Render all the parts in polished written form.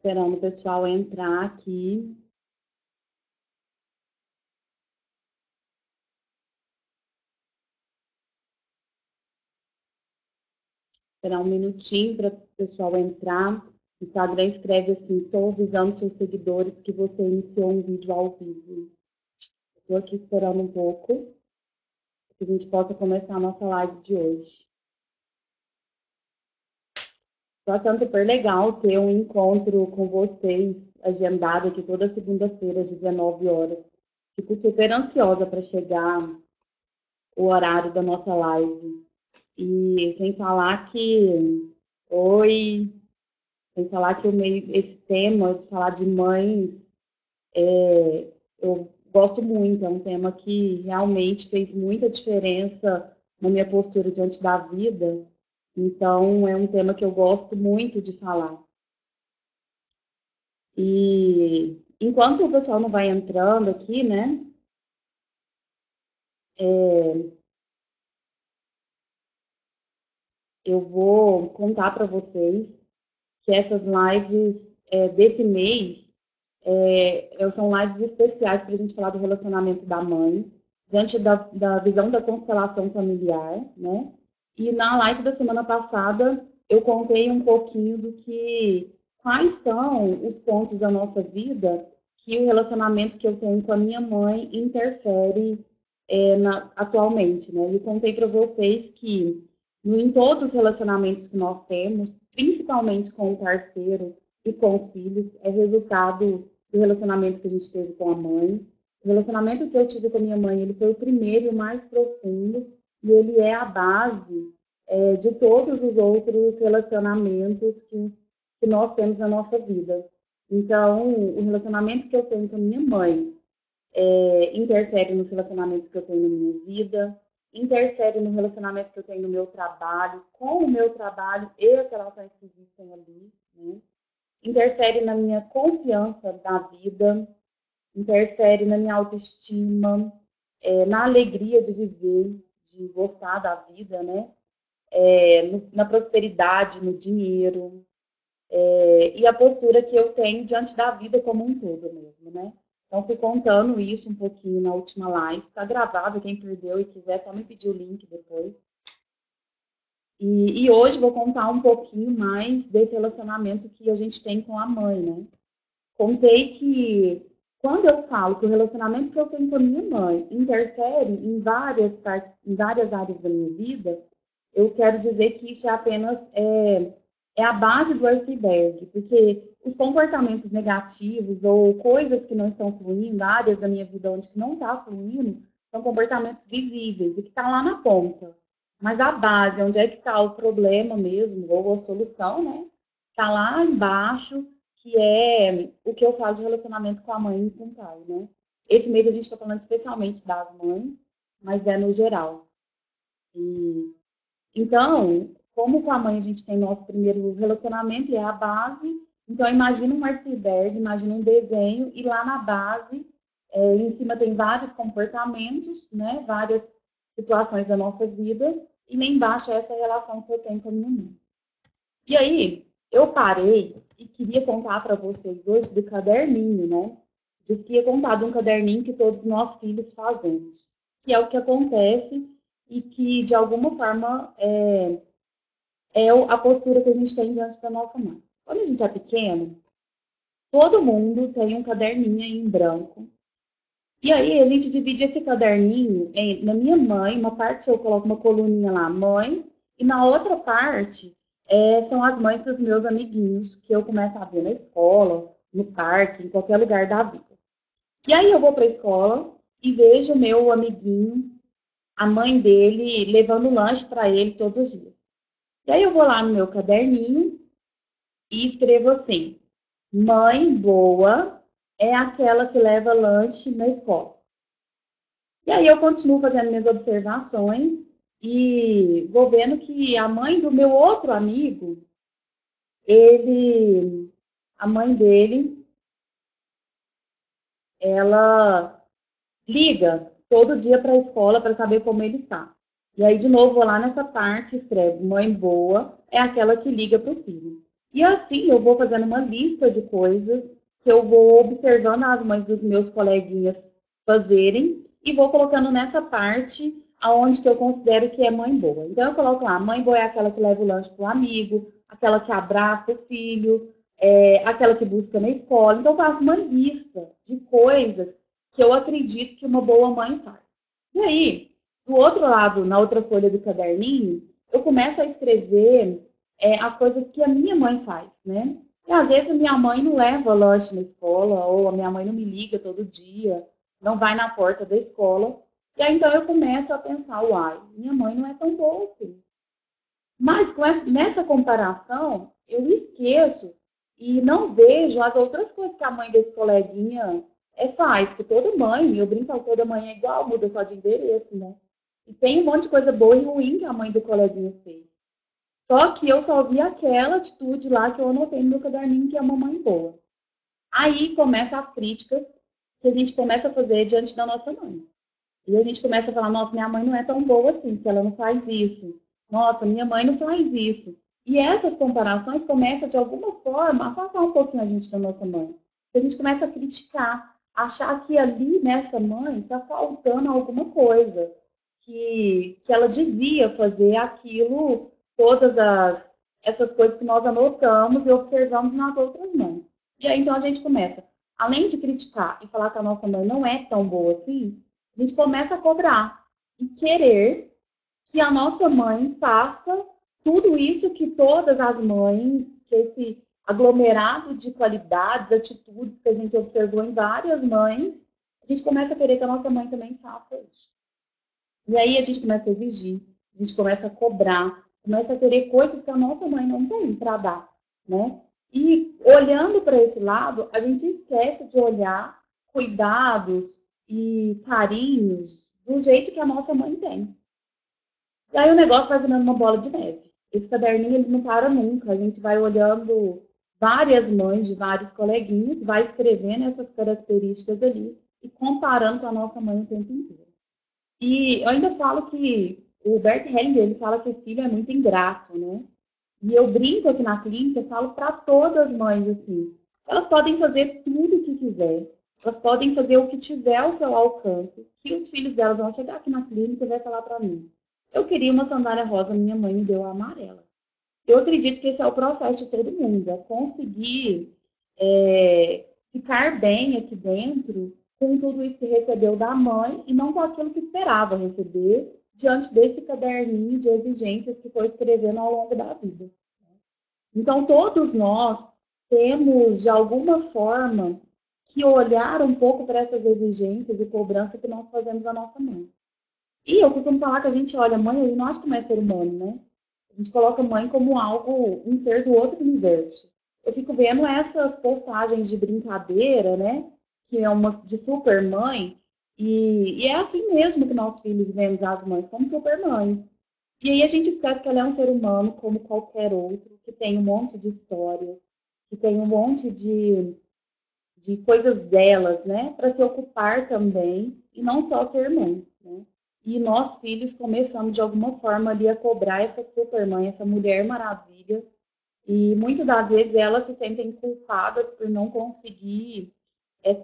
Esperando o pessoal entrar aqui. Esperar um minutinho para o pessoal entrar. O Instagram escreve assim: estou avisando seus seguidores que você iniciou um vídeo ao vivo. Estou aqui esperando um pouco para que a gente possa começar a nossa live de hoje. Estou achando super legal ter um encontro com vocês, agendado aqui toda segunda-feira, às 19 horas. Fico super ansiosa para chegar o horário da nossa live. E sem falar que... Oi... Sem falar que esse tema de falar de mães, eu gosto muito, é um tema que realmente fez muita diferença na minha postura diante da vida. Então, é um tema que eu gosto muito de falar. E enquanto o pessoal não vai entrando aqui, né? Eu vou contar para vocês que essas lives desse mês são lives especiais para a gente falar do relacionamento da mãe, diante da visão da constelação familiar, né? E na live da semana passada, eu contei um pouquinho quais são os pontos da nossa vida que o relacionamento que eu tenho com a minha mãe interfere atualmente, né? Eu contei para vocês que em todos os relacionamentos que nós temos, principalmente com o parceiro e com os filhos, é resultado do relacionamento que a gente teve com a mãe. O relacionamento que eu tive com a minha mãe, ele foi o primeiro e o mais profundo, e ele é a base de todos os outros relacionamentos que nós temos na nossa vida. Então, o relacionamento que eu tenho com a minha mãe interfere nos relacionamentos que eu tenho na minha vida, interfere no relacionamento que eu tenho no meu trabalho, com o meu trabalho e as relações que existem ali, né? Interfere na minha confiança da vida, interfere na minha autoestima, na alegria de viver, de gostar da vida, né? Na prosperidade, no dinheiro, e a postura que eu tenho diante da vida como um todo mesmo, né? Então, fui contando isso um pouquinho na última live. Está gravado, quem perdeu e quiser, só me pedir o link depois. E hoje vou contar um pouquinho mais desse relacionamento que a gente tem com a mãe, né? Contei que quando eu falo que o relacionamento que eu tenho com a minha mãe interfere em várias áreas da minha vida, eu quero dizer que isso é apenas a base do iceberg, porque os comportamentos negativos ou coisas que não estão fluindo, áreas da minha vida onde não está fluindo, são comportamentos visíveis e que estão lá na ponta. Mas a base, onde é que está o problema mesmo, ou a solução, né? Está lá embaixo, que é o que eu falo de relacionamento com a mãe e com o pai, né? Esse mês a gente está falando especialmente das mães, mas é no geral. Então, como com a mãe a gente tem nosso primeiro relacionamento, e é a base, então imagina um iceberg, imagina um desenho, e lá na base, em cima tem vários comportamentos, né? Várias situações da nossa vida, e lá embaixo é essa relação que eu tenho com a minha mãe. E aí, eu parei e queria contar para vocês hoje do caderninho, né? Diz que ia contar de um caderninho que todos nós filhos fazemos, que é o que acontece e que, de alguma forma, é a postura que a gente tem diante da nossa mãe. Quando a gente é pequeno, todo mundo tem um caderninho aí em branco. E aí a gente divide esse caderninho na minha mãe, uma parte eu coloco uma coluninha lá, mãe, e na outra parte são as mães dos meus amiguinhos, que eu começo a ver na escola, no parque, em qualquer lugar da vida. E aí eu vou para a escola e vejo o meu amiguinho, a mãe dele, levando lanche para ele todos os dias. E aí eu vou lá no meu caderninho e escrevo assim: mãe boa é aquela que leva lanche na escola. E aí eu continuo fazendo minhas observações e vou vendo que a mãe do meu outro amigo, a mãe dele, ela liga todo dia para a escola para saber como ele está. E aí, de novo, vou lá nessa parte e escrevo: mãe boa é aquela que liga para o filho. E assim eu vou fazendo uma lista de coisas que eu vou observando as mães dos meus coleguinhas fazerem e vou colocando nessa parte aonde que eu considero que é mãe boa. Então eu coloco lá, mãe boa é aquela que leva o lanche para o amigo, aquela que abraça o filho, aquela que busca na escola. Então eu faço uma lista de coisas que eu acredito que uma boa mãe faz. E aí, do outro lado, na outra folha do caderninho, eu começo a escrever as coisas que a minha mãe faz, né? E às vezes a minha mãe não leva lanche na escola, ou a minha mãe não me liga todo dia, não vai na porta da escola. E aí então eu começo a pensar, uai, minha mãe não é tão boa assim. Mas nessa comparação, eu esqueço e não vejo as outras coisas que a mãe desse coleguinha faz, que toda mãe, eu brinco que toda mãe é igual, muda só de endereço, né? E tem um monte de coisa boa e ruim que a mãe do coleguinha fez. Só que eu só vi aquela atitude lá que eu anotei no meu caderninho, que é uma mãe boa. Aí começa as críticas que a gente começa a fazer diante da nossa mãe. E a gente começa a falar, nossa, minha mãe não é tão boa assim, que ela não faz isso. Nossa, minha mãe não faz isso. E essas comparações começam, de alguma forma, a afastar um pouquinho a gente da nossa mãe. A gente começa a criticar, achar que ali, nessa mãe, está faltando alguma coisa. Que ela devia fazer aquilo, essas coisas que nós anotamos e observamos nas outras mães. E aí, então, a gente começa, além de criticar e falar que a nossa mãe não é tão boa assim, a gente começa a cobrar e querer que a nossa mãe faça tudo isso que todas as mães, que esse aglomerado de qualidades, atitudes que a gente observou em várias mães, a gente começa a querer que a nossa mãe também faça isso. E aí a gente começa a exigir, a gente começa a cobrar, começa a querer coisas que a nossa mãe não tem para dar, né? E olhando para esse lado, a gente esquece de olhar cuidados e carinhos do jeito que a nossa mãe tem. E aí o negócio vai virando uma bola de neve. Esse caderninho ele não para nunca. A gente vai olhando várias mães de vários coleguinhas, vai escrevendo essas características ali e comparando com a nossa mãe o tempo inteiro. E eu ainda falo que o Bert Hellinger, ele fala que o filho é muito ingrato, né? E eu brinco aqui na clínica, eu falo para todas as mães assim, elas podem fazer tudo o que quiser, elas podem fazer o que tiver ao seu alcance, que os filhos delas vão chegar aqui na clínica e vai falar para mim. Eu queria uma sandália rosa, minha mãe me deu a amarela. Eu acredito que esse é o processo de todo mundo, é conseguir ficar bem aqui dentro com tudo isso que recebeu da mãe e não com aquilo que esperava receber diante desse caderninho de exigências que foi escrevendo ao longo da vida. Então, todos nós temos, de alguma forma, que olhar um pouco para essas exigências e cobranças que nós fazemos à nossa mãe. E eu costumo falar que a gente olha a mãe e não acha que não é ser humano, né? A gente coloca a mãe como algo, um ser do outro universo. Eu fico vendo essas postagens de brincadeira, né? Que é uma de super mãe. E é assim mesmo que nossos filhos vemos as mães, como super mães. E aí a gente esquece que ela é um ser humano como qualquer outro, que tem um monte de história, que tem um monte de coisas delas, né? Para se ocupar também, e não só ser mãe, né? E nós, filhos, começamos de alguma forma ali a cobrar essa supermãe, essa mulher maravilha. E muitas das vezes elas se sentem culpadas por não conseguir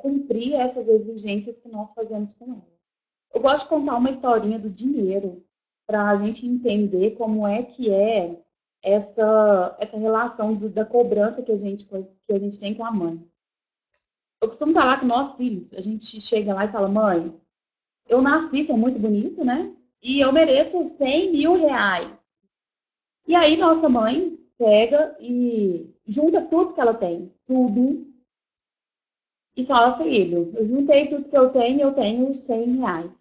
cumprir essas exigências que nós fazemos com elas. Eu gosto de contar uma historinha do dinheiro, para a gente entender como é que é essa relação da cobrança que a gente tem com a mãe. Eu costumo falar com nossos filhos, a gente chega lá e fala, mãe, eu nasci, sou muito bonito, né? E eu mereço 100 mil reais. E aí nossa mãe pega e junta tudo que ela tem, tudo, e fala, filho, eu juntei tudo que eu tenho 100 reais.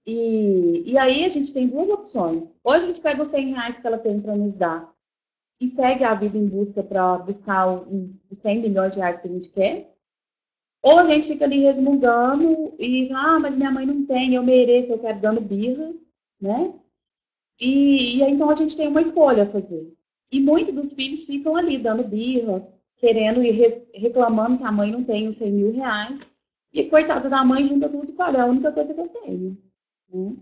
E aí a gente tem duas opções. Ou a gente pega os 100 reais que ela tem para nos dar e segue a vida em busca para buscar os 100 milhões de reais que a gente quer. Ou a gente fica ali resmungando e, mas minha mãe não tem, eu mereço, eu quero dando birra, né? E aí, então a gente tem uma escolha a fazer. E muitos dos filhos ficam ali dando birra, querendo e reclamando que a mãe não tem os 100 mil reais. E coitada da mãe junta tudo e fala, é a única coisa que eu tenho. Né?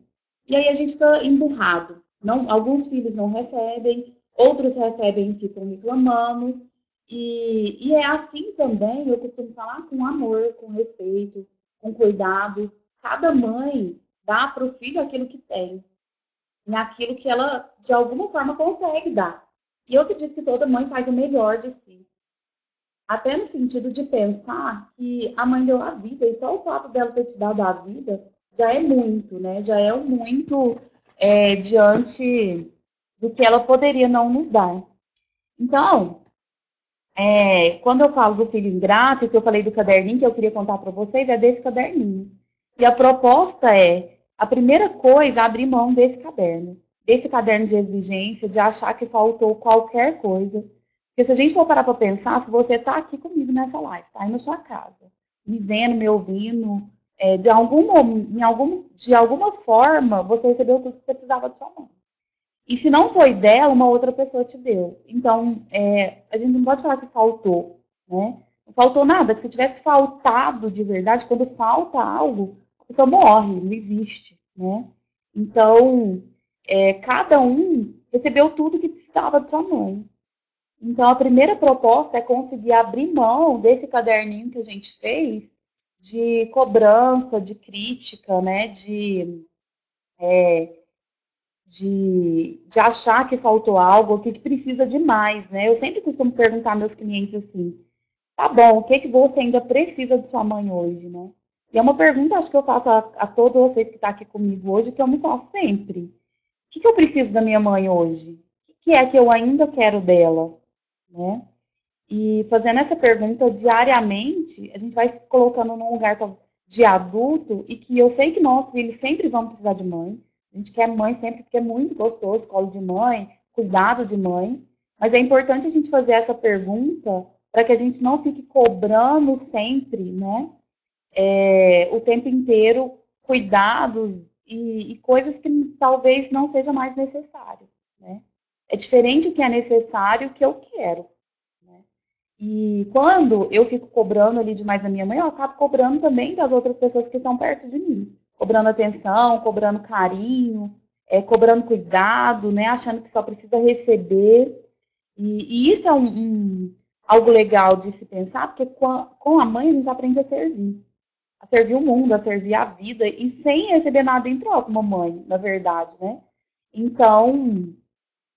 E aí a gente fica emburrado. Não, alguns filhos não recebem, outros recebem e ficam reclamando. E é assim também, eu costumo falar, com amor, com respeito, com cuidado. Cada mãe dá para o filho aquilo que tem, e aquilo que ela, de alguma forma, consegue dar. E eu acredito que toda mãe faz o melhor de si. Até no sentido de pensar que a mãe deu a vida, e só o fato dela ter te dado a vida já é muito, né? Já é um muito diante do que ela poderia não nos dar. Então, quando eu falo do filho ingrato, que eu falei do caderninho que eu queria contar para vocês, é desse caderninho. E a proposta é, a primeira coisa, abrir mão desse caderno de exigência, de achar que faltou qualquer coisa. Porque se a gente for parar para pensar, se você está aqui comigo nessa live, está aí na sua casa, me vendo, me ouvindo, de alguma forma, você recebeu tudo que você precisava de sua mãe. E se não foi dela, uma outra pessoa te deu. Então, a gente não pode falar que faltou, né? Não faltou nada. Se tivesse faltado de verdade, quando falta algo, a pessoa morre, não existe, né? Então, cada um recebeu tudo que precisava de sua mãe. Então, a primeira proposta é conseguir abrir mão desse caderninho que a gente fez de cobrança, de crítica, né? De achar que faltou algo, que precisa de mais, né? Eu sempre costumo perguntar aos meus clientes assim, tá bom, o que você ainda precisa de sua mãe hoje, né? E é uma pergunta, acho que eu faço a todos vocês que estão aqui comigo hoje, que eu me faço sempre. O que eu preciso da minha mãe hoje? O que é que eu ainda quero dela, né? E fazendo essa pergunta diariamente, a gente vai se colocando num lugar de adulto e que eu sei que nós, filhos, sempre vamos precisar de mãe. A gente quer mãe sempre porque é muito gostoso, colo de mãe, cuidado de mãe. Mas é importante a gente fazer essa pergunta para que a gente não fique cobrando sempre, né? O tempo inteiro, cuidados e coisas que talvez não seja mais necessário, né? É diferente o que é necessário que eu quero. E quando eu fico cobrando ali demais da minha mãe, eu acabo cobrando também das outras pessoas que estão perto de mim. Cobrando atenção, cobrando carinho, cobrando cuidado, né? Achando que só precisa receber. E isso é algo legal de se pensar, porque com a mãe a gente aprende a servir o mundo, a servir a vida, e sem receber nada em troca, uma mãe, na verdade, né? Então,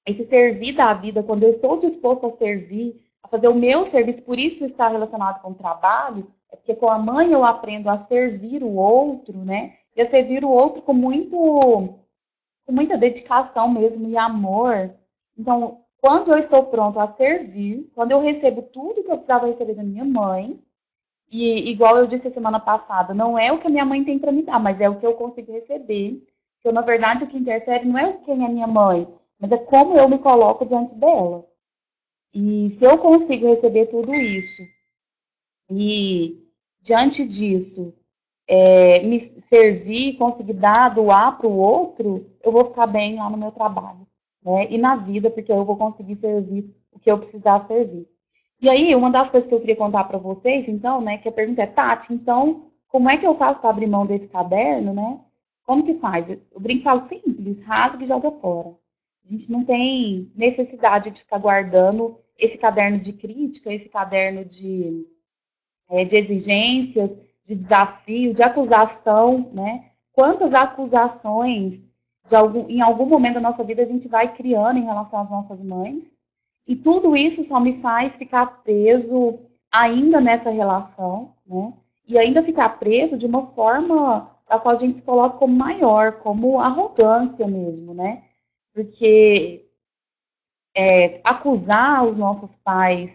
esse servir da vida, quando eu estou disposto a servir, a fazer o meu serviço, por isso está relacionado com o trabalho, é porque com a mãe eu aprendo a servir o outro, né? E a servir o outro com muita dedicação mesmo e amor. Então, quando eu estou pronto a servir, quando eu recebo tudo que eu precisava receber da minha mãe, e igual eu disse semana passada, não é o que a minha mãe tem para me dar, mas é o que eu consigo receber. Então, na verdade, o que interfere não é quem é minha mãe, mas é como eu me coloco diante dela. E se eu consigo receber tudo isso, e diante disso, me servir, conseguir dar, doar para o outro, eu vou ficar bem lá no meu trabalho, né? E na vida, porque eu vou conseguir servir o que eu precisar servir. E aí, uma das coisas que eu queria contar para vocês, então, né, que a pergunta é, Tati, então, como é que eu faço para abrir mão desse caderno, né? Como que faz? Eu brinco, falo simples, rasga e joga fora. A gente não tem necessidade de ficar guardando esse caderno de crítica, esse caderno de exigências, de desafio, de acusação, né? Quantas acusações em algum momento da nossa vida a gente vai criando em relação às nossas mães? E tudo isso só me faz ficar preso ainda nessa relação, né? E ainda ficar preso de uma forma a qual a gente se coloca como maior, como arrogância mesmo, né? Porque acusar os nossos pais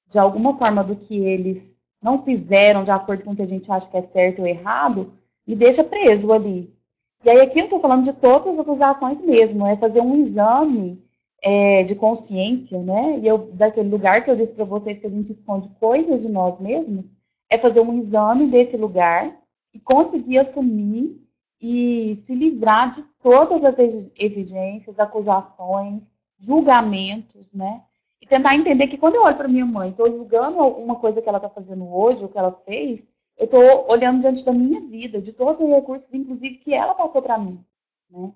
de alguma forma do que eles não fizeram de acordo com o que a gente acha que é certo ou errado, me deixa preso ali. E aí aqui eu estou falando de todas as acusações mesmo, é fazer um exame de consciência, né? E daquele lugar que eu disse para vocês que a gente esconde coisas de nós mesmos, é fazer um exame desse lugar e conseguir assumir e se livrar de todas as exigências, acusações, julgamentos, né? E tentar entender que quando eu olho para minha mãe, estou julgando alguma coisa que ela está fazendo hoje, o que ela fez, eu estou olhando diante da minha vida, de todos os recursos, inclusive, que ela passou para mim, né?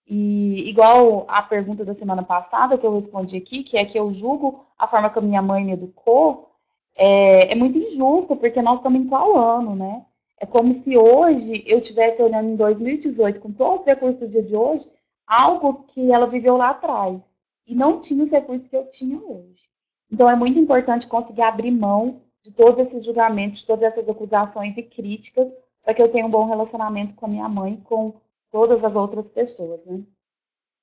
E igual a pergunta da semana passada que eu respondi aqui, que é que eu julgo a forma que a minha mãe me educou, é muito injusto, porque nós estamos em qual ano, né? É como se hoje eu estivesse olhando em 2018, com todos os recursos do dia de hoje, algo que ela viveu lá atrás. E não tinha os recursos que eu tinha hoje. Então é muito importante conseguir abrir mão de todos esses julgamentos, de todas essas acusações e críticas, para que eu tenha um bom relacionamento com a minha mãe e com todas as outras pessoas, né?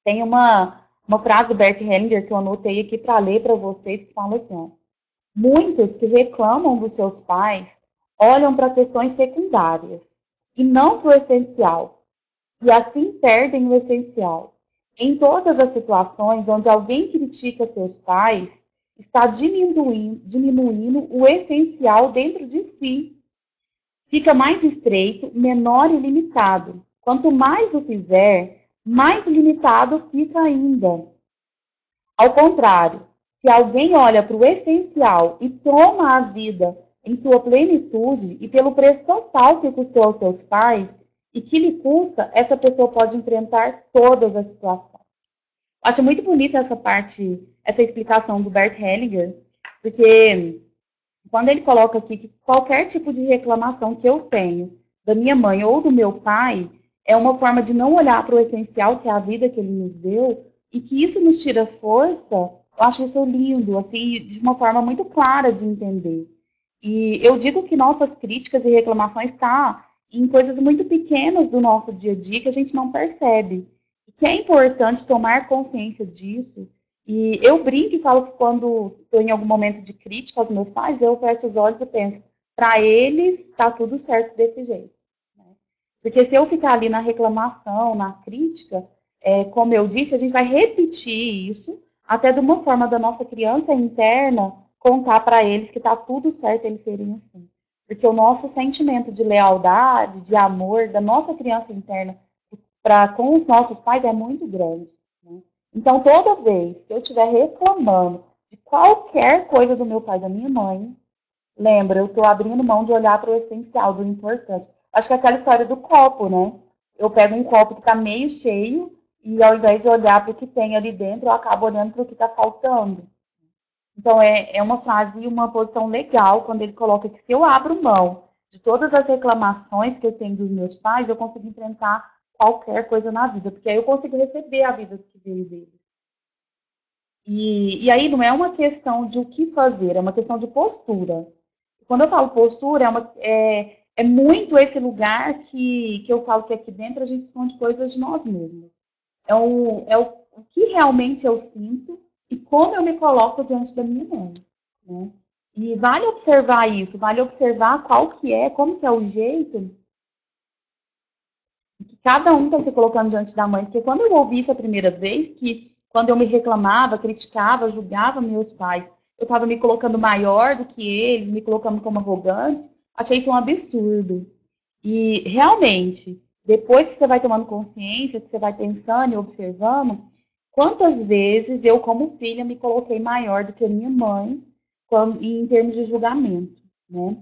Tem uma frase do Bert Hellinger que eu anotei aqui para ler para vocês, que fala assim, ó, muitos que reclamam dos seus pais olham para questões secundárias e não para o essencial, e assim perdem o essencial. Em todas as situações onde alguém critica seus pais, está diminuindo o essencial dentro de si. Fica mais estreito, menor e limitado. Quanto mais o fizer, mais limitado fica ainda. Ao contrário, se alguém olha para o essencial e toma a vida em sua plenitude e pelo preço total que custou aos seus pais e que lhe custa, essa pessoa pode enfrentar todas as situações. Acho muito bonita essa parte, essa explicação do Bert Hellinger, porque quando ele coloca aqui que qualquer tipo de reclamação que eu tenho da minha mãe ou do meu pai é uma forma de não olhar para o essencial, que é a vida que ele nos deu, e que isso nos tira força, eu acho isso lindo, assim, de uma forma muito clara de entender. E eu digo que nossas críticas e reclamações estão em coisas muito pequenas do nosso dia a dia que a gente não percebe. E que é importante tomar consciência disso. E eu brinco e falo que quando estou em algum momento de crítica aos meus pais, eu fecho os olhos e penso, para eles está tudo certo desse jeito. Né? Porque se eu ficar ali na reclamação, na crítica, como eu disse, a gente vai repetir isso, até de uma forma da nossa criança interna contar para eles que está tudo certo eles serem assim. Porque o nosso sentimento de lealdade, de amor da nossa criança interna com os nossos pais é muito grande. Né? Então, toda vez que eu estiver reclamando de qualquer coisa do meu pai e da minha mãe, lembra, eu estou abrindo mão de olhar para o essencial, do importante. Acho que é aquela história do copo, né? Eu pego um copo que está meio cheio e ao invés de olhar para o que tem ali dentro, eu acabo olhando para o que está faltando. Então, é uma frase e uma posição legal quando ele coloca que se eu abro mão de todas as reclamações que eu tenho dos meus pais, eu consigo enfrentar qualquer coisa na vida, porque aí eu consigo receber a vida que veio deles. E aí não é uma questão de o que fazer, é uma questão de postura. Quando eu falo postura, é muito esse lugar que eu falo que aqui dentro a gente esconde coisas de nós mesmos. O que realmente eu sinto e como eu me coloco diante da minha mãe. Né? E vale observar isso, vale observar qual que é, como que é o jeito que cada um está se colocando diante da mãe. Porque quando eu ouvi isso a primeira vez, que quando eu me reclamava, criticava, julgava meus pais, eu estava me colocando maior do que eles, me colocando como arrogante, achei isso um absurdo. E realmente, depois que você vai tomando consciência, que você vai pensando e observando, quantas vezes eu, como filha, me coloquei maior do que a minha mãe em termos de julgamento, né?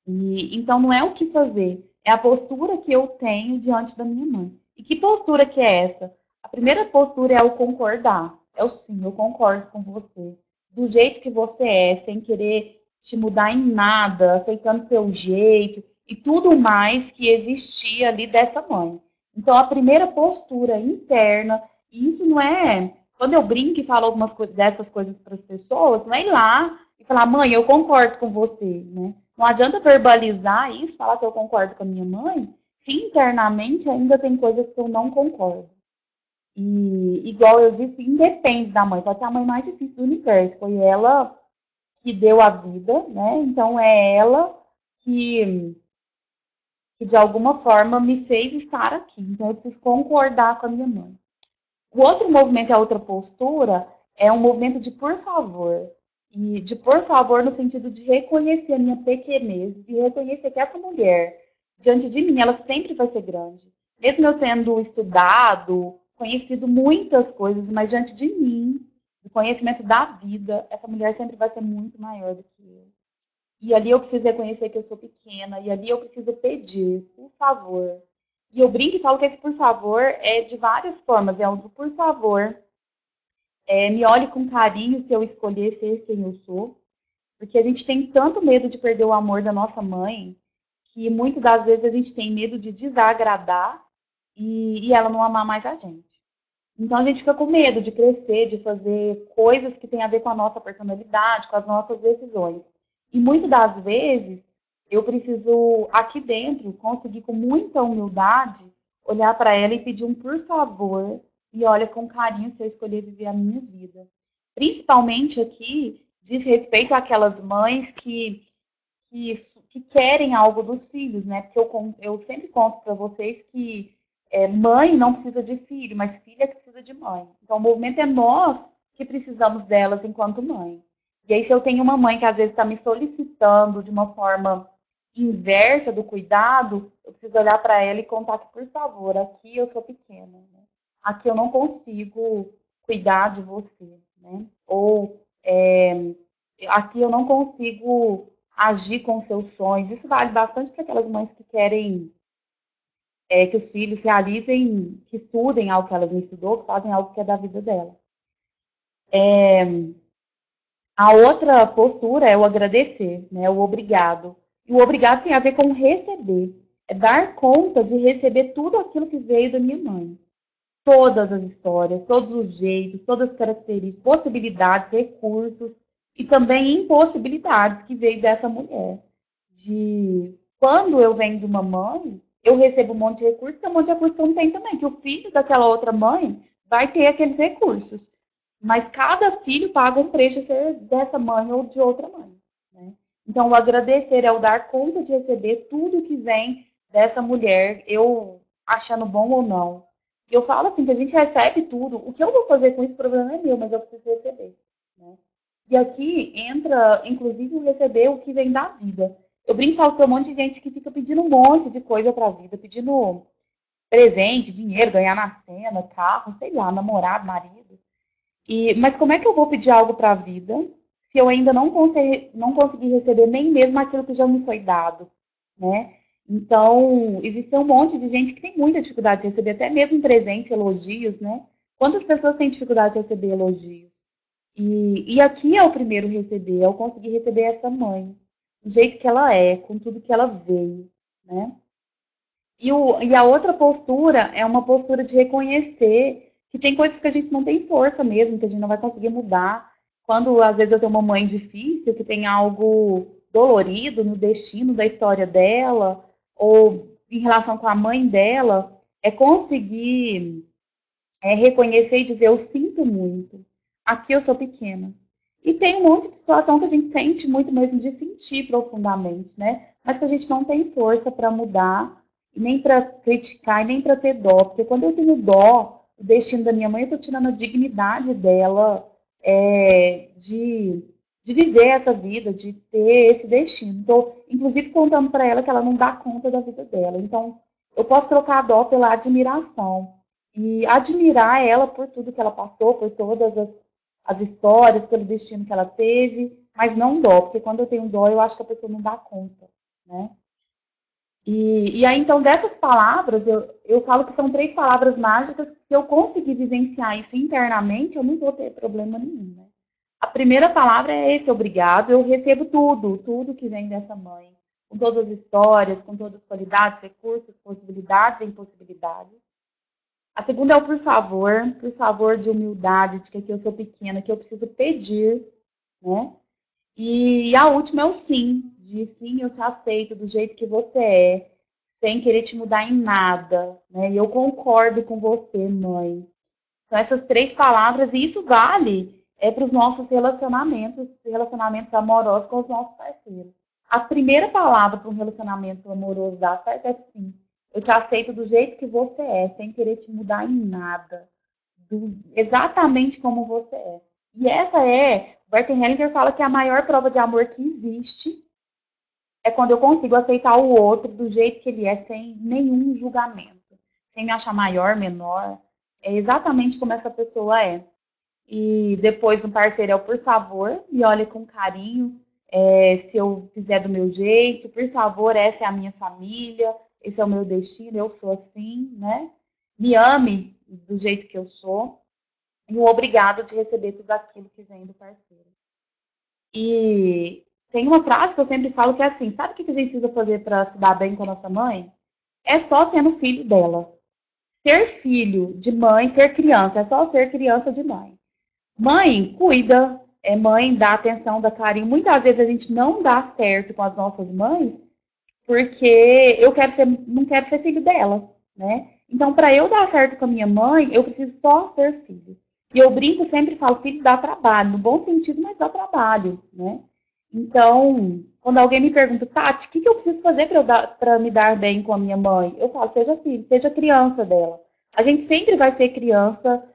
E, então, não é o que fazer, é a postura que eu tenho diante da minha mãe. E que postura que é essa? A primeira postura é o concordar. É o sim, eu concordo com você. Do jeito que você é, sem querer te mudar em nada, aceitando seu jeito e tudo mais que existia ali dessa mãe. Então, a primeira postura interna, e isso não é. Quando eu brinco e falo algumas dessas coisas para as pessoas, não é ir lá e falar, mãe, eu concordo com você, né? Não adianta verbalizar isso, falar que eu concordo com a minha mãe, se internamente ainda tem coisas que eu não concordo. E, igual eu disse, independe da mãe, pode ser a mãe mais difícil do universo. Foi ela que deu a vida, né? Então é ela que de alguma forma me fez estar aqui. Então eu preciso concordar com a minha mãe. O outro movimento, a outra postura, é um movimento de por favor. E de por favor no sentido de reconhecer a minha pequenez, de reconhecer que essa mulher, diante de mim, ela sempre vai ser grande. Mesmo eu tendo estudado, conhecido muitas coisas, mas diante de mim, do conhecimento da vida, essa mulher sempre vai ser muito maior do que eu. E ali eu preciso reconhecer que eu sou pequena, e ali eu preciso pedir, por favor, E eu brinco e falo que esse por favor é de várias formas. É um do por favor, me olhe com carinho se eu escolher ser quem eu sou. Porque a gente tem tanto medo de perder o amor da nossa mãe, que muitas das vezes a gente tem medo de desagradar e ela não amar mais a gente. Então a gente fica com medo de crescer, de fazer coisas que têm a ver com a nossa personalidade, com as nossas decisões. E muitas das vezes eu preciso, aqui dentro, conseguir com muita humildade olhar para ela e pedir um por favor e olha com carinho se eu escolher viver a minha vida. Principalmente aqui diz respeito àquelas mães que querem algo dos filhos, né? Porque eu sempre conto para vocês que mãe não precisa de filho, mas filha que precisa de mãe. Então, o movimento é nós que precisamos delas enquanto mãe. E aí, se eu tenho uma mãe que às vezes está me solicitando de uma forma inversa do cuidado, eu preciso olhar para ela e contar que, por favor, aqui eu sou pequena, né? Aqui eu não consigo cuidar de você, né? Ou aqui eu não consigo agir com seus sonhos. Isso vale bastante para aquelas mães que querem que os filhos realizem, que estudem algo que elas não estudou, que fazem algo que é da vida dela. A outra postura é o agradecer, né? O obrigado. E o obrigado tem a ver com receber. É dar conta de receber tudo aquilo que veio da minha mãe. Todas as histórias, todos os jeitos, todas as características, possibilidades, recursos e também impossibilidades que veio dessa mulher. De quando eu venho de uma mãe, eu recebo um monte de recursos, e um monte de recursos que eu não tenho também, que o filho daquela outra mãe vai ter aqueles recursos. Mas cada filho paga um preço de ser dessa mãe ou de outra mãe. Né? Então, o agradecer é o dar conta de receber tudo que vem dessa mulher, eu achando bom ou não. E eu falo assim, que a gente recebe tudo. O que eu vou fazer com isso, o problema é meu, mas eu preciso receber. Né? E aqui entra, inclusive, o receber o que vem da vida. Eu brinco que tem um monte de gente que fica pedindo um monte de coisa para a vida, pedindo presente, dinheiro, ganhar na cena, carro, sei lá, namorado, marido. Mas como é que eu vou pedir algo para a vida se eu ainda não consegui receber nem mesmo aquilo que já me foi dado, né? Então, existe um monte de gente que tem muita dificuldade de receber até mesmo presente, elogios, né? Quantas pessoas têm dificuldade de receber elogios? E aqui é o primeiro receber, é eu conseguir receber essa mãe, do jeito que ela é, com tudo que ela veio, né? E a outra postura é uma postura de reconhecer que tem coisas que a gente não tem força mesmo, que a gente não vai conseguir mudar. Quando, às vezes, eu tenho uma mãe difícil, que tem algo dolorido no destino da história dela, ou em relação com a mãe dela, é conseguir reconhecer e dizer, eu sinto muito, aqui eu sou pequena. E tem um monte de situação que a gente sente muito mesmo de sentir profundamente, né? Mas que a gente não tem força para mudar, nem para criticar, e nem para ter dó. Porque quando eu tenho dó do destino da minha mãe, eu estou tirando a dignidade dela de viver essa vida, de ter esse destino. Estou, inclusive, contando para ela que ela não dá conta da vida dela. Então, eu posso trocar a dó pela admiração. E admirar ela por tudo que ela passou, por todas as histórias, pelo destino que ela teve, mas não dó, porque quando eu tenho dó, eu acho que a pessoa não dá conta, né? E aí, então, dessas palavras, eu falo que são 3 palavras mágicas que se eu conseguir vivenciar isso internamente, eu não vou ter problema nenhum, né? A primeira palavra é esse obrigado, eu recebo tudo que vem dessa mãe, com todas as histórias, com todas as qualidades, recursos, possibilidades e impossibilidades. A segunda é o por favor de humildade, de que aqui eu sou pequena, que eu preciso pedir, né? E a última é o sim, de sim, eu te aceito do jeito que você é, sem querer te mudar em nada, né? E eu concordo com você, mãe. São essas 3 palavras, e isso vale para os nossos relacionamentos amorosos com os nossos parceiros. A primeira palavra para um relacionamento amoroso dar certo é sim. Eu te aceito do jeito que você é, sem querer te mudar em nada. Exatamente como você é. E essa o Bertrand Hellinger fala que a maior prova de amor que existe é quando eu consigo aceitar o outro do jeito que ele é, sem nenhum julgamento. Sem me achar maior, menor. É exatamente como essa pessoa é. E depois um parceiro é o por favor, me olhe com carinho, se eu fizer do meu jeito, por favor, essa é a minha família, esse é o meu destino, eu sou assim, né? Me ame do jeito que eu sou, e o obrigado de receber tudo aquilo que vem do parceiro. E tem uma frase que eu sempre falo que é assim, sabe o que a gente precisa fazer para se dar bem com a nossa mãe? É só sendo filho dela. Ser filho de mãe, ser criança, é só ser criança de mãe. Mãe cuida, mãe dá atenção, dá carinho. Muitas vezes a gente não dá certo com as nossas mães porque não quero ser filho dela, né? Então, para eu dar certo com a minha mãe, eu preciso só ser filho. E eu brinco, sempre falo, filho dá trabalho, no bom sentido, mas dá trabalho, né? Então, quando alguém me pergunta, Tati, o que eu preciso fazer para me dar bem com a minha mãe? Eu falo, seja filho, seja criança dela. A gente sempre vai ser criança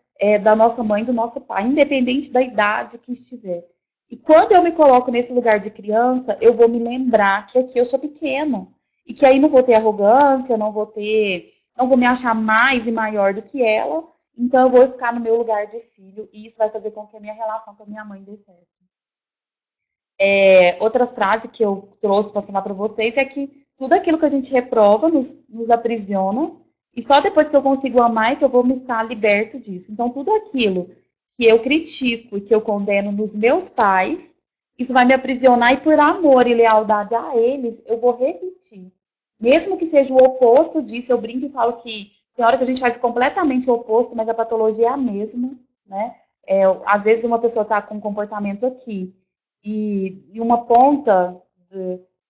da nossa mãe, do nosso pai, independente da idade que estiver. E quando eu me coloco nesse lugar de criança, eu vou me lembrar que aqui eu sou pequena. E que aí não vou ter arrogância, não vou me achar mais e maior do que ela. Então eu vou ficar no meu lugar de filho. E isso vai fazer com que a minha relação com a minha mãe dê certo. Outra frase que eu trouxe para falar para vocês é que tudo aquilo que a gente reprova nos aprisiona. E só depois que eu consigo amar é que eu vou me estar liberto disso. Então tudo aquilo que eu critico e que eu condeno nos meus pais, isso vai me aprisionar e por amor e lealdade a eles, eu vou repetir. Mesmo que seja o oposto disso, eu brinco e falo que tem hora que a gente faz completamente o oposto, mas a patologia é a mesma, né? Às vezes uma pessoa está com um comportamento aqui e uma ponta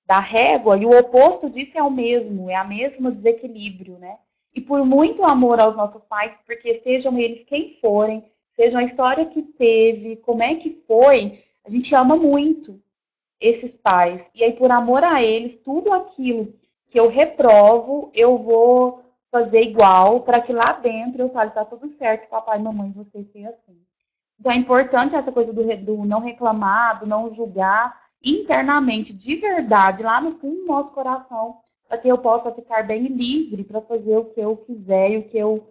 da régua, e o oposto disso é o mesmo, é a mesma desequilíbrio, né? E por muito amor aos nossos pais, porque sejam eles quem forem, sejam a história que teve, como é que foi, a gente ama muito esses pais. E aí, por amor a eles, tudo aquilo que eu reprovo, eu vou fazer igual, para que lá dentro eu fale, tá tudo certo, papai e mamãe, vocês têm assim. Então é importante essa coisa do não reclamar, do não julgar internamente, de verdade, lá no fundo do nosso coração, para que eu possa ficar bem livre para fazer o que eu quiser e o que eu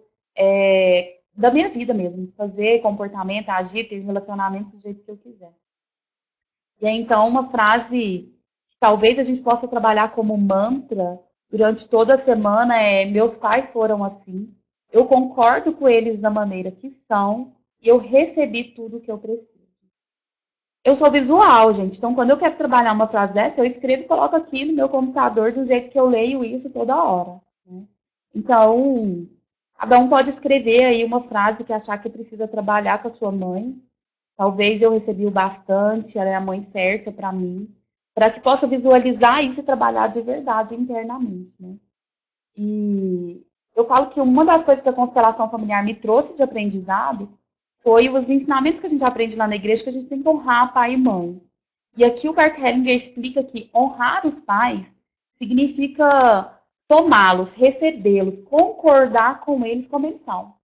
da minha vida mesmo, fazer comportamento, agir, ter relacionamento do jeito que eu quiser. E aí, então, uma frase que talvez a gente possa trabalhar como mantra durante toda a semana é: meus pais foram assim, eu concordo com eles da maneira que são e eu recebi tudo o que eu preciso. Eu sou visual, gente, então quando eu quero trabalhar uma frase dessa, eu escrevo e coloco aqui no meu computador do jeito que eu leio isso toda hora, né? Então, cada um pode escrever aí uma frase que achar que precisa trabalhar com a sua mãe. Talvez eu recebi o bastante, ela é a mãe certa para mim, para que possa visualizar isso e trabalhar de verdade internamente, né? E eu falo que uma das coisas que a constelação familiar me trouxe de aprendizado foi os ensinamentos que a gente aprende lá na igreja, que a gente tem que honrar pai e mãe. E aqui o Bert Hellinger explica que honrar os pais significa tomá-los, recebê-los, concordar com eles como eles são.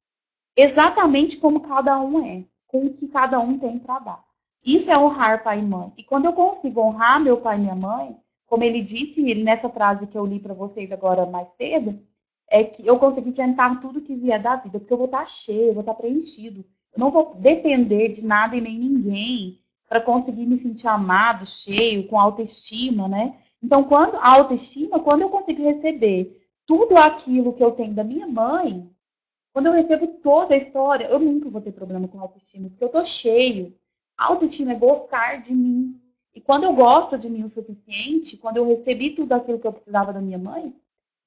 Exatamente como cada um é, com o que cada um tem para dar. Isso é honrar pai e mãe. E quando eu consigo honrar meu pai e minha mãe, como ele disse nessa frase que eu li para vocês agora mais cedo, é que eu consigo enfrentar tudo que vier da vida, porque eu vou estar cheio, eu vou estar preenchido. Eu não vou depender de nada e nem ninguém para conseguir me sentir amado, cheio, com autoestima, né? Então, quando eu consigo receber tudo aquilo que eu tenho da minha mãe, quando eu recebo toda a história, eu nunca vou ter problema com autoestima, porque eu tô cheio. Autoestima é gostar de mim. E quando eu gosto de mim o suficiente, quando eu recebi tudo aquilo que eu precisava da minha mãe,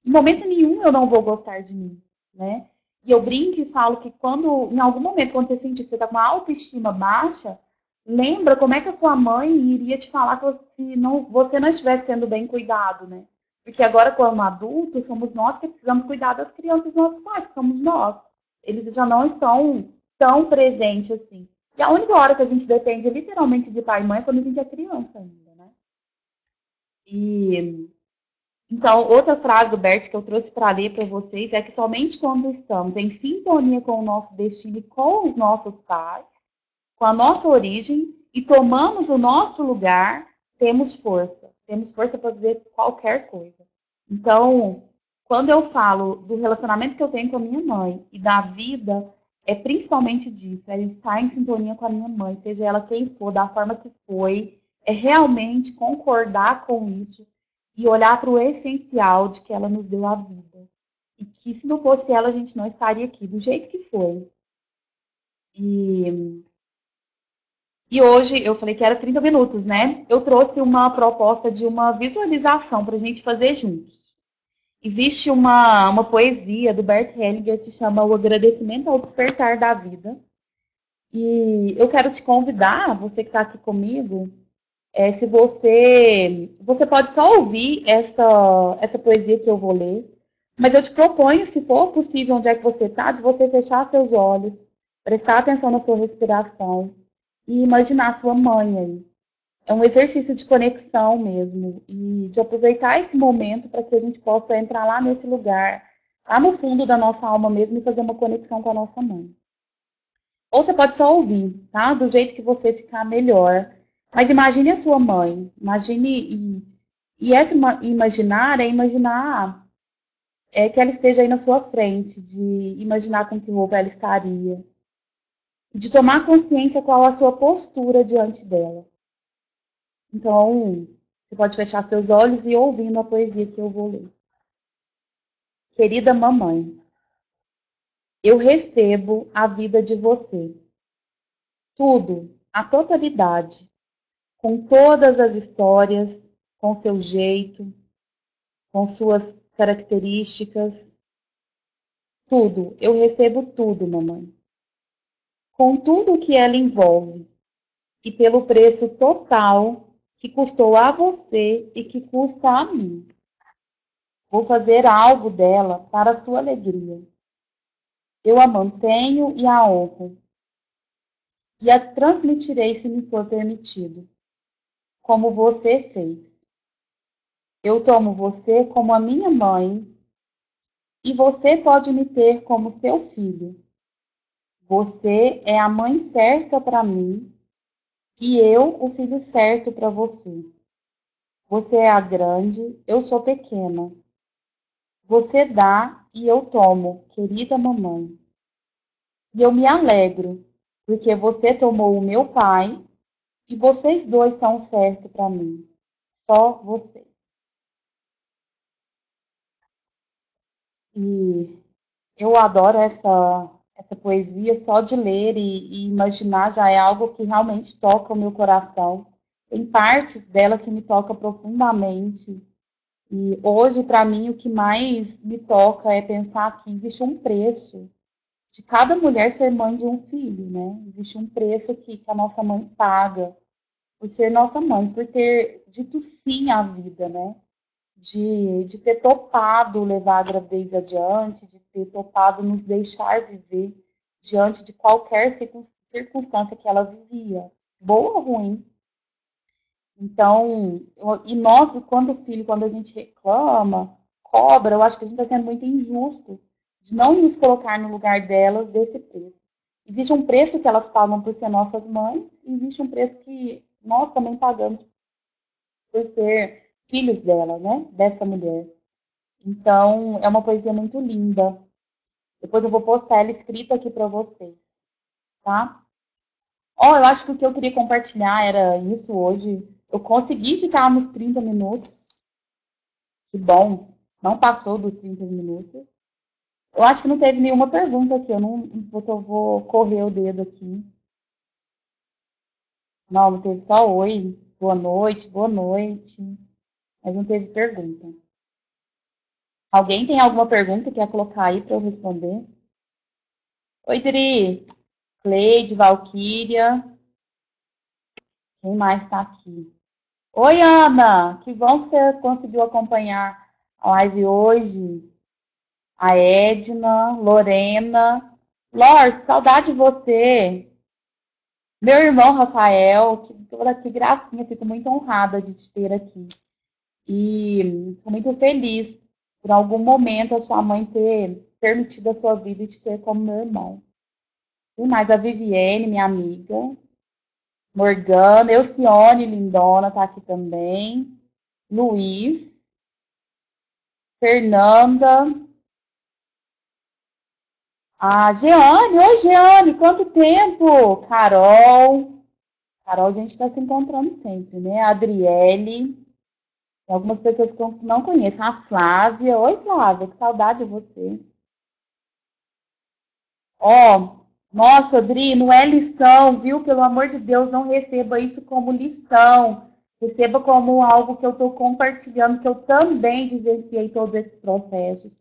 em momento nenhum eu não vou gostar de mim, né? E eu brinco e falo que em algum momento, quando você sentir que você está com uma autoestima baixa, lembra como é que a sua mãe iria te falar se você não estivesse sendo bem cuidado, né? Porque agora, como adultos, somos nós que precisamos cuidar das crianças dos nossos pais, que somos nós. Eles já não estão tão presentes assim. E a única hora que a gente depende literalmente de pai e mãe é quando a gente é criança ainda, né? E então, outra frase do Bert que eu trouxe para ler para vocês é que somente quando estamos em sintonia com o nosso destino e com os nossos pais, com a nossa origem, e tomamos o nosso lugar, temos força. Temos força para fazer qualquer coisa. Então, quando eu falo do relacionamento que eu tenho com a minha mãe e da vida, é principalmente disso, é estar em sintonia com a minha mãe, seja ela quem for, da forma que foi, é realmente concordar com isso e olhar para o essencial de que ela nos deu a vida. E que se não fosse ela, a gente não estaria aqui, do jeito que foi. E hoje, eu falei que era 30 minutos, né? Eu trouxe uma proposta de uma visualização para a gente fazer juntos. Existe uma poesia do Bert Hellinger que chama O Agradecimento ao Despertar da Vida. E eu quero te convidar, você que está aqui comigo, se você pode só ouvir essa poesia que eu vou ler, mas eu te proponho, se for possível, onde é que você está, de você fechar seus olhos, prestar atenção na sua respiração e imaginar a sua mãe aí. É um exercício de conexão mesmo e de aproveitar esse momento para que a gente possa entrar lá nesse lugar, lá no fundo da nossa alma mesmo e fazer uma conexão com a nossa mãe. Ou você pode só ouvir, tá? Do jeito que você ficar melhor. Mas imagine a sua mãe. Imagine. E esse imaginar é imaginar que ela esteja aí na sua frente, de imaginar com que roupa ela estaria. De tomar consciência qual a sua postura diante dela. Então, você pode fechar seus olhos e ouvindo a poesia que eu vou ler. Querida mamãe, eu recebo a vida de você. Tudo, a totalidade, com todas as histórias, com seu jeito, com suas características. Tudo, eu recebo tudo, mamãe. Com tudo o que ela envolve e pelo preço total que custou a você e que custa a mim. Vou fazer algo dela para a sua alegria. Eu a mantenho e a honro. E a transmitirei se me for permitido, como você fez. Eu tomo você como a minha mãe e você pode me ter como seu filho. Você é a mãe certa para mim e eu o filho certo para você. Você é a grande, eu sou pequena. Você dá e eu tomo, querida mamãe. E eu me alegro, porque você tomou o meu pai e vocês dois são certos para mim. Só vocês. E eu adoro essa poesia, só de ler e imaginar já é algo que realmente toca o meu coração. Tem partes dela que me toca profundamente. E hoje, para mim, o que mais me toca é pensar que existe um preço de cada mulher ser mãe de um filho, né? Existe um preço que a nossa mãe paga por ser nossa mãe, por ter dito sim à vida, né? De ter topado levar a gravidez adiante, de ter topado nos deixar viver diante de qualquer circunstância que ela vivia, boa ou ruim. Então, e nós, quando a gente reclama, cobra, eu acho que a gente está sendo muito injusto de não nos colocar no lugar delas desse preço. Existe um preço que elas pagam por ser nossas mães, e existe um preço que nós também pagamos por ser filhos dela, né? Dessa mulher. Então, é uma poesia muito linda. Depois eu vou postar ela escrita aqui para vocês, tá? Ó, eu acho que o que eu queria compartilhar era isso hoje. Eu consegui ficar nos 30 minutos. Que bom. Não passou dos 30 minutos. Eu acho que não teve nenhuma pergunta aqui. Eu vou correr o dedo aqui. Não teve só oi, boa noite, boa noite. Mas não teve pergunta. Alguém tem alguma pergunta que quer colocar aí para eu responder? Oi, Dri. Cleide, Valquíria. Quem mais está aqui? Oi, Ana. Que bom que você conseguiu acompanhar a live hoje. A Edna, Lorena. Lor, saudade de você. Meu irmão Rafael. Que gracinha. Fico muito honrada de te ter aqui. E estou muito feliz por algum momento a sua mãe ter permitido a sua vida e te ter como meu irmão. E mais a Viviane, minha amiga. Morgana, Elcione Lindona tá aqui também. Luiz. Fernanda. A Jeane. Oi, Jeane, quanto tempo? Carol. Carol, a gente está se encontrando sempre, né? Adriele. Tem algumas pessoas que eu não conheço. A Flávia. Oi, Flávia, que saudade de você. Ó, nossa, Dri, não é lição, viu? Pelo amor de Deus, não receba isso como lição. Receba como algo que eu estou compartilhando, que eu também vivenciei todos esses processos.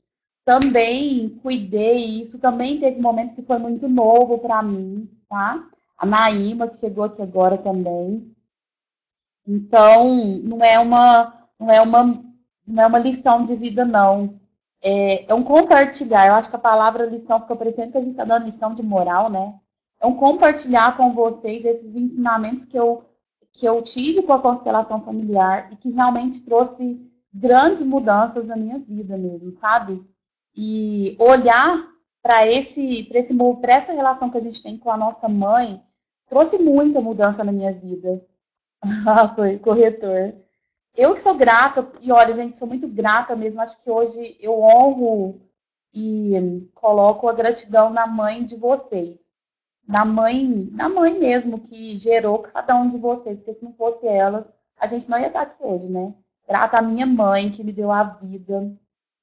Também cuidei, isso também teve momentos que foi muito novo para mim, tá? A Naíma, que chegou aqui agora também. Então, não é uma lição de vida, não. É um compartilhar. Eu acho que a palavra lição fica parecendo que a gente está dando lição de moral, né? É um compartilhar com vocês esses ensinamentos que eu tive com a constelação familiar e que realmente trouxe grandes mudanças na minha vida mesmo, sabe? E olhar para essa relação que a gente tem com a nossa mãe trouxe muita mudança na minha vida. Ah, foi corretor. Eu que sou grata, e olha, gente, sou muito grata mesmo. Acho que hoje eu honro e coloco a gratidão na mãe de vocês. Na mãe mesmo que gerou cada um de vocês, porque se não fosse ela, a gente não ia estar aqui hoje, né? Grata à minha mãe que me deu a vida,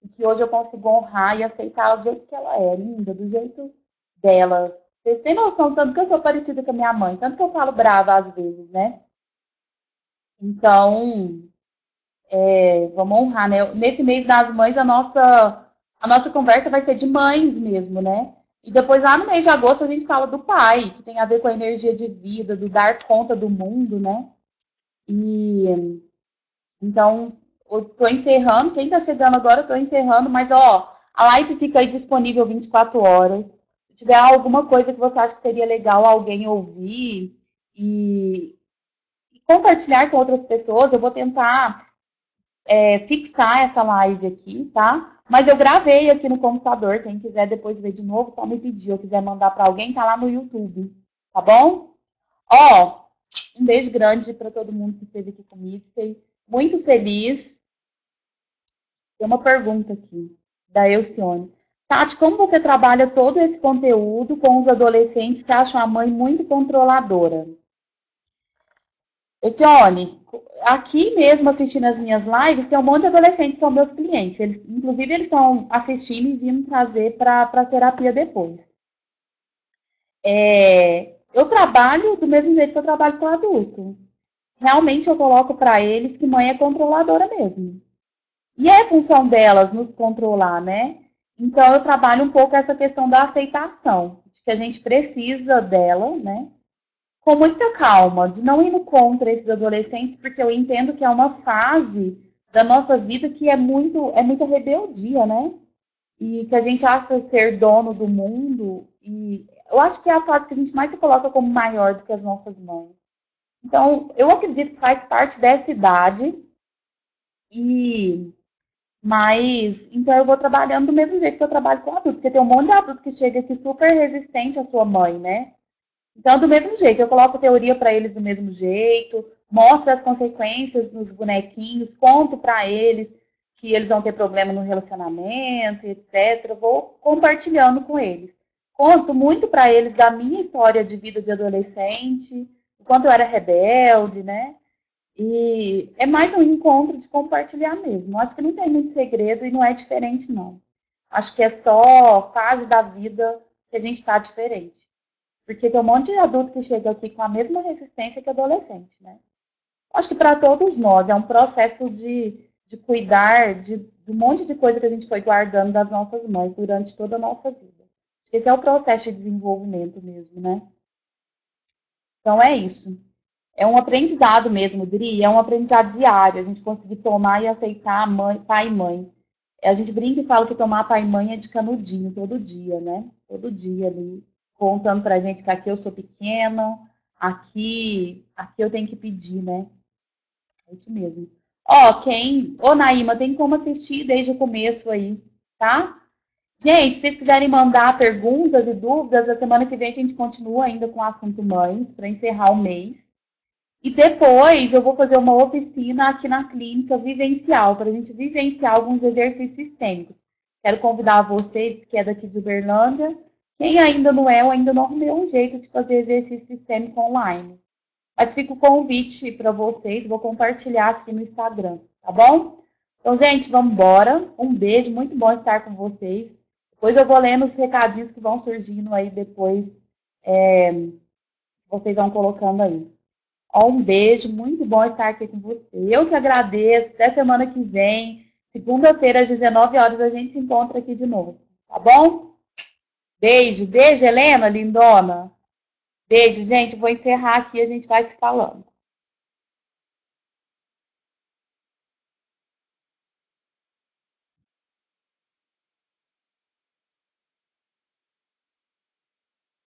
e que hoje eu consigo honrar e aceitar ela do jeito que ela é, linda, do jeito dela. Vocês têm noção tanto que eu sou parecida com a minha mãe, tanto que eu falo brava às vezes, né? Então, vamos honrar, né? Nesse mês das mães, a nossa conversa vai ser de mães mesmo, né? E depois, lá no mês de agosto, a gente fala do pai, que tem a ver com a energia de vida, do dar conta do mundo, né? E então, eu tô encerrando. Quem tá chegando agora, eu tô encerrando, mas ó, a live fica aí disponível 24 horas. Se tiver alguma coisa que você acha que seria legal alguém ouvir e compartilhar com outras pessoas, eu vou tentar fixar essa live aqui, tá? Mas eu gravei aqui no computador. Quem quiser depois ver de novo, só me pedir. Ou quiser mandar para alguém, tá lá no YouTube. Tá bom? Ó, um beijo grande para todo mundo que esteve aqui comigo. Fiquei muito feliz. Tem uma pergunta aqui, da Elcione. Tati, como você trabalha todo esse conteúdo com os adolescentes que acham a mãe muito controladora? Etione, aqui mesmo assistindo as minhas lives, tem um monte de adolescentes que são meus clientes. Inclusive, eles estão assistindo e vindo trazer para a terapia depois. Eu trabalho do mesmo jeito que eu trabalho com adulto. Realmente eu coloco para eles que mãe é controladora mesmo. E é função delas nos controlar, né? Então eu trabalho um pouco essa questão da aceitação, de que a gente precisa dela, né? Com muita calma, de não ir contra esses adolescentes, porque eu entendo que é uma fase da nossa vida que é muita rebeldia, né? E que a gente acha ser dono do mundo, e eu acho que é a fase que a gente mais se coloca como maior do que as nossas mães. Então, eu acredito que faz parte dessa idade, e mas então eu vou trabalhando do mesmo jeito que eu trabalho com adulto, porque tem um monte de adulto que chega aqui super resistente à sua mãe, né? Então, do mesmo jeito, eu coloco teoria para eles do mesmo jeito, mostro as consequências nos bonequinhos, conto para eles que eles vão ter problema no relacionamento, etc. Vou compartilhando com eles. Conto muito para eles da minha história de vida de adolescente, o quanto eu era rebelde, né? E é mais um encontro de compartilhar mesmo. Acho que não tem muito segredo e não é diferente, não. Acho que é só fase da vida que a gente está diferente. Porque tem um monte de adulto que chega aqui com a mesma resistência que adolescente, né? Acho que para todos nós é um processo de cuidar de um monte de coisa que a gente foi guardando das nossas mães durante toda a nossa vida. Esse é o processo de desenvolvimento mesmo, né? Então é isso. É um aprendizado mesmo, Dri, é um aprendizado diário, a gente conseguir tomar e aceitar mãe, pai e mãe. A gente brinca e fala que tomar pai e mãe é de canudinho todo dia, né? Todo dia ali, contando pra gente que aqui eu sou pequena, aqui eu tenho que pedir, né? É isso mesmo. Ô Naíma, tem como assistir desde o começo aí, tá? Gente, se vocês quiserem mandar perguntas e dúvidas, a semana que vem a gente continua ainda com o assunto mães, para encerrar o mês. E depois eu vou fazer uma oficina aqui na clínica vivencial, para a gente vivenciar alguns exercícios sistêmicos. Quero convidar vocês, que é daqui de Uberlândia. Quem ainda não é, eu ainda não arrumei um jeito de fazer exercício sistêmico online. Mas fica o convite para vocês, vou compartilhar aqui no Instagram, tá bom? Então, gente, vamos embora. Um beijo, muito bom estar com vocês. Depois eu vou lendo os recadinhos que vão surgindo aí depois, vocês vão colocando aí. Ó, um beijo, muito bom estar aqui com você. Eu que agradeço. Até semana que vem, segunda-feira, às 19 horas, a gente se encontra aqui de novo, tá bom? Beijo, beijo, Helena, lindona. Beijo, gente. Vou encerrar aqui, a gente vai se falando.